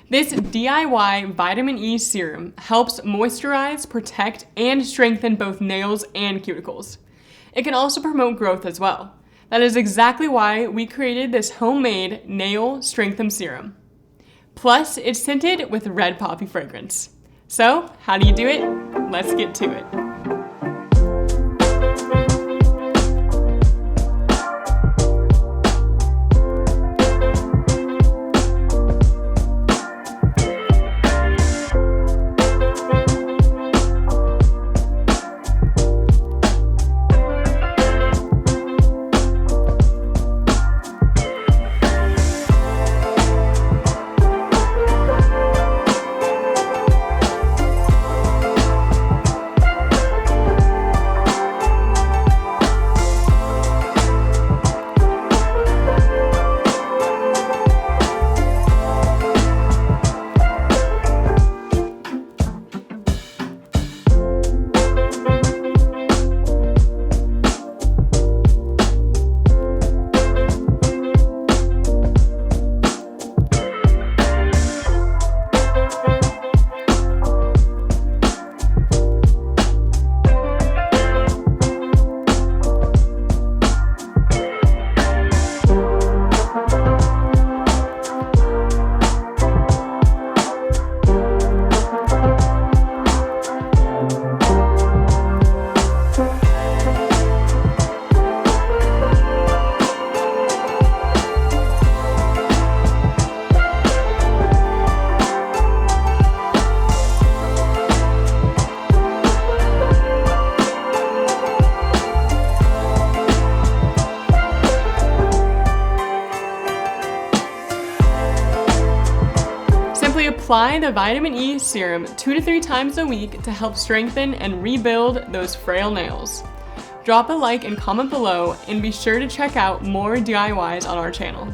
This DIY vitamin E serum helps moisturize, protect, and strengthen both nails and cuticles. It can also promote growth as well. That is exactly why we created this homemade nail strengthen serum. Plus, it's scented with Red Poppy fragrance. So, how do you do it? Let's get to it. Simply apply the vitamin E serum 2 to 3 times a week to help strengthen and rebuild those frail nails. Drop a like and comment below, and be sure to check out more DIYs on our channel.